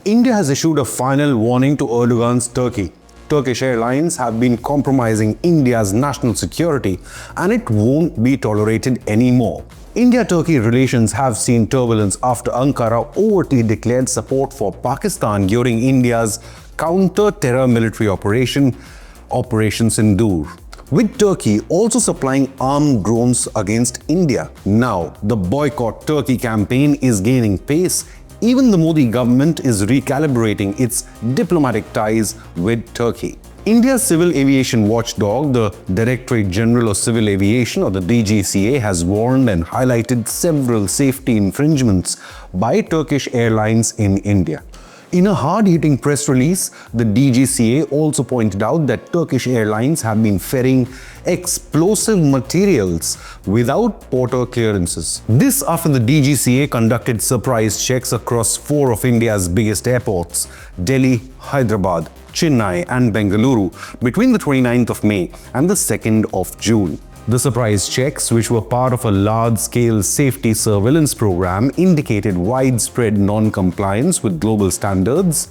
India has issued a final warning to Erdogan's Turkey. Turkish Airlines have been compromising India's national security, and it won't be tolerated anymore. India-Turkey relations have seen turbulence after Ankara overtly declared support for Pakistan during India's counter-terror military Operation Sindoor, with Turkey also supplying armed drones against India. Now, the Boycott Turkey campaign is gaining pace. Even the Modi government is recalibrating its diplomatic ties with Turkey. India's civil aviation watchdog, the Directorate General of Civil Aviation or the DGCA, has warned and highlighted several safety infringements by Turkish Airlines in India. In a hard-hitting press release, the DGCA also pointed out that Turkish Airlines have been ferrying explosive materials without porter clearances. This after the DGCA conducted surprise checks across 4 of India's biggest airports, Delhi, Hyderabad, Chennai and Bengaluru, between the 29th of May and the 2nd of June. The surprise checks, which were part of a large-scale safety surveillance program, indicated widespread non-compliance with global standards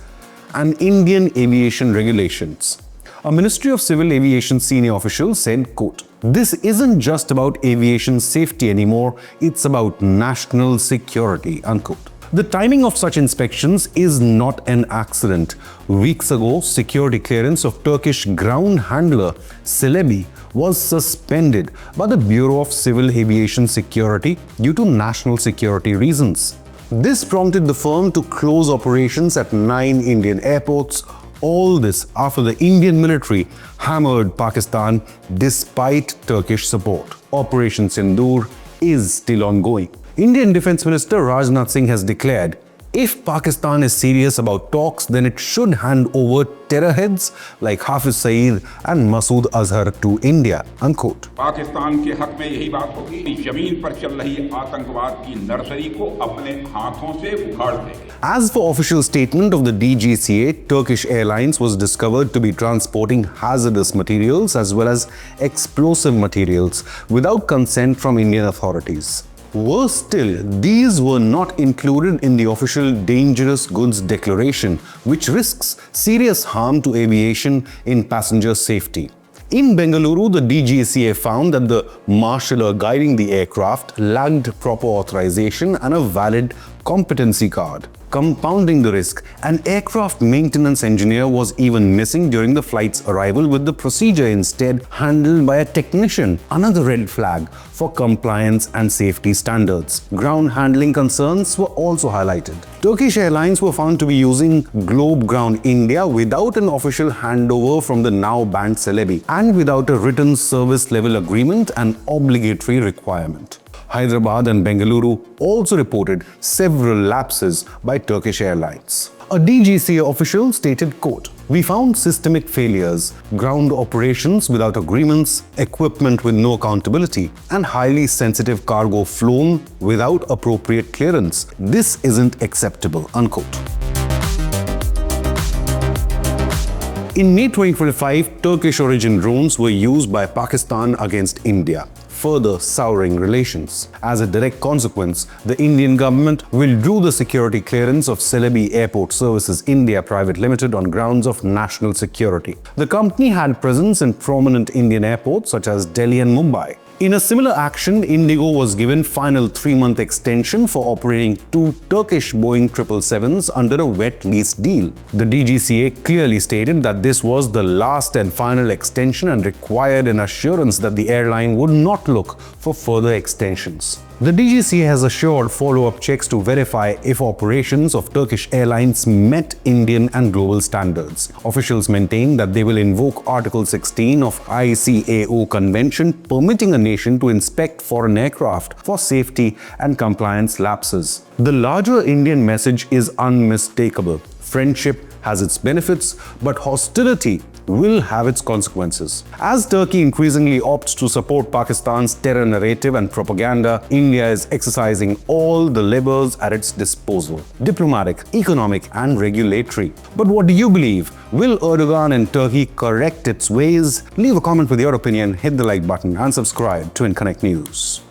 and Indian aviation regulations. A Ministry of Civil Aviation senior official said, quote, "This isn't just about aviation safety anymore, it's about national security," unquote. The timing of such inspections is not an accident. Weeks ago, security clearance of Turkish ground handler Celebi was suspended by the Bureau of Civil Aviation Security due to national security reasons. This prompted the firm to close operations at 9 Indian airports. All this after the Indian military hammered Pakistan despite Turkish support. Operation Sindoor is still ongoing. Indian Defence Minister Rajnath Singh has declared, if Pakistan is serious about talks, then it should hand over terror heads like Hafiz Saeed and Masood Azhar to India, unquote. Pakistan के हक में यही बात होगी कि जमीन पर चल रही आतंकवाद की नर्सरी को अपने हाथों से उखाड़ देंगे. As for official statement of the DGCA, Turkish Airlines was discovered to be transporting hazardous materials as well as explosive materials without consent from Indian authorities. Worse still, these were not included in the official dangerous goods declaration, which risks serious harm to aviation in passenger safety. In Bengaluru, the DGCA found that the marshaller guiding the aircraft lacked proper authorization and a valid competency card. Compounding the risk, an aircraft maintenance engineer was even missing during the flight's arrival, with the procedure instead handled by a technician, another red flag for compliance and safety standards. Ground handling concerns were also highlighted. Turkish Airlines were found to be using Globe Ground India without an official handover from the now banned Celebi and without a written service level agreement and obligatory requirement. Hyderabad and Bengaluru also reported several lapses by Turkish Airlines. A DGCA official stated, quote, "We found systemic failures, ground operations without agreements, equipment with no accountability, and highly sensitive cargo flown without appropriate clearance. This isn't acceptable," unquote. In May 2025, Turkish origin drones were used by Pakistan against India, further souring relations. As a direct consequence, the Indian government withdrew the security clearance of Celebi Airport Services India Private Limited on grounds of national security. The company had presence in prominent Indian airports such as Delhi and Mumbai. In a similar action, Indigo was given final 3-month extension for operating 2 Turkish Boeing 777s under a wet lease deal. The DGCA clearly stated that this was the last and final extension and required an assurance that the airline would not look for further extensions. The DGCA has assured follow-up checks to verify if operations of Turkish Airlines met Indian and global standards. Officials maintain that they will invoke Article 16 of ICAO Convention permitting a nation to inspect foreign aircraft for safety and compliance lapses. The larger Indian message is unmistakable. Friendship has its benefits, but hostility will have its consequences. As Turkey increasingly opts to support Pakistan's terror narrative and propaganda, India is exercising all the levers at its disposal: diplomatic, economic, and regulatory. But what do you believe? Will Erdogan and Turkey correct its ways? Leave a comment with your opinion, hit the like button, and subscribe to Inconnect News.